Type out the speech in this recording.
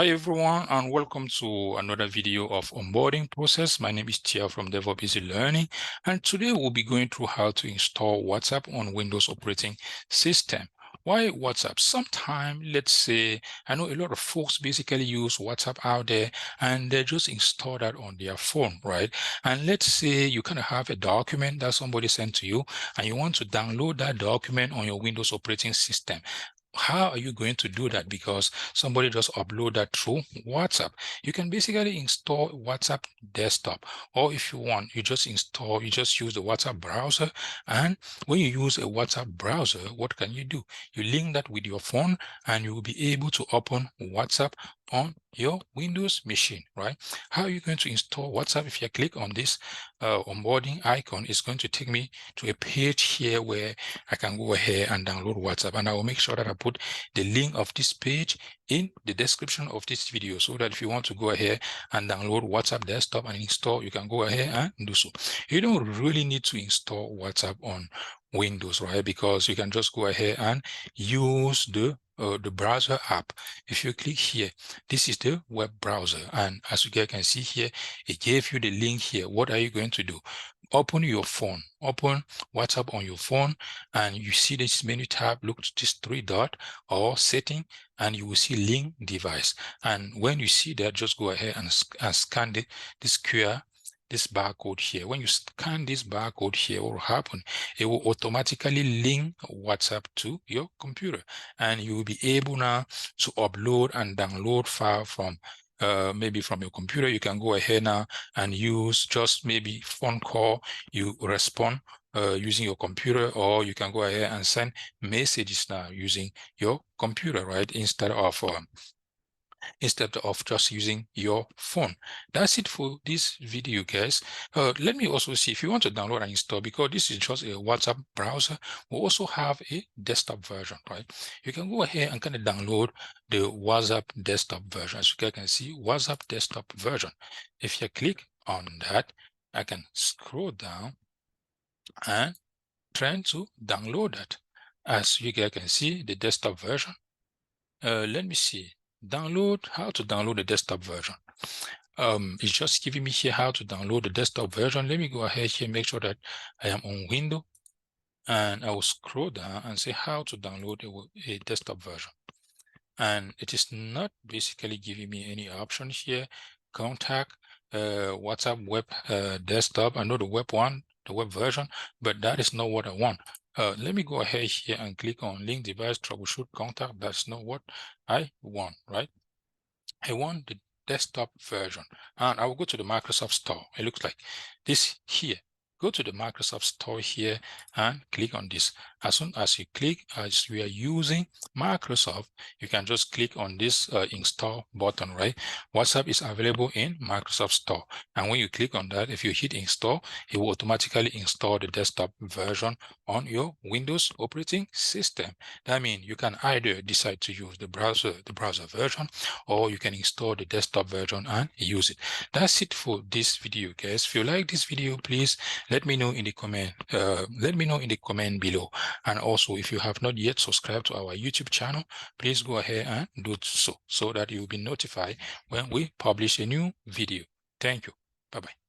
Hi everyone, and welcome to another video of onboarding process. My name is Tia from DevOps Easy Learning, and today we'll be going through how to install WhatsApp on Windows operating system. Why WhatsApp? Sometime, let's say, I know a lot of folks basically use WhatsApp out there and they just install that on their phone, right? And let's say you kind of have a document that somebody sent to you and you want to download that document on your Windows operating system. How are you going to do that? Because somebody just upload that through WhatsApp. You can basically install WhatsApp desktop, or if you want, you just use the WhatsApp browser. And when you use a WhatsApp browser, what can you do? You link that with your phone and you will be able to open WhatsApp on your Windows machine, right? How are you going to install WhatsApp? If you click on this onboarding icon, it's going to take me to a page here where I can go ahead and download WhatsApp, and I will make sure that I put the link of this page in the description of this video, so that if you want to go ahead and download WhatsApp desktop and install, you can go ahead and do so. You don't really need to install WhatsApp on Windows, right? Because you can just go ahead and use the browser app. If you click here, this is the web browser, and as you guys can see here, it gave you the link here. What are you going to do? Open your phone, open WhatsApp on your phone, and you see this menu tab. Look to this three dot or setting, and you will see link device. And when you see that, just go ahead and scan this this barcode here. When you scan this barcode here, what will happen? It will automatically link WhatsApp to your computer, and you will be able now to upload and download file from maybe from your computer. You can go ahead now and use just maybe phone call. You respond using your computer, or you can go ahead and send messages now using your computer, right? Instead of just using your phone. That's it for this video, guys. Let me also see if you want to download and install, because this is just a WhatsApp browser. We also have a desktop version, right? You can go ahead and kind of download the WhatsApp desktop version. As you guys can see, WhatsApp desktop version. If you click on that, I can scroll down and try to download that. As you guys can see, the desktop version. Let me see. How to download the desktop version. It's just giving me here how to download the desktop version. Let me go ahead here, make sure that I am on Windows, and I will scroll down and say how to download a desktop version. And it is not basically giving me any option here. Contact, WhatsApp web desktop. I know the web one, the web version, but that is not what I want. Let me go ahead here and click on link device troubleshoot contact. That's not what I want, right? I want the desktop version, and I will go to the Microsoft Store. It looks like this here. Go to the Microsoft Store here and click on this. As soon as you click, as we are using Microsoft, you can just click on this install button, right? WhatsApp is available in Microsoft Store. And when you click on that, if you hit install, it will automatically install the desktop version on your Windows operating system. That means you can either decide to use the browser version, or you can install the desktop version and use it. That's it for this video, guys. If you like this video, please let me know in the comment below. And also, if you have not yet subscribed to our YouTube channel, please go ahead and do so that you'll be notified when we publish a new video. Thank you. Bye-bye.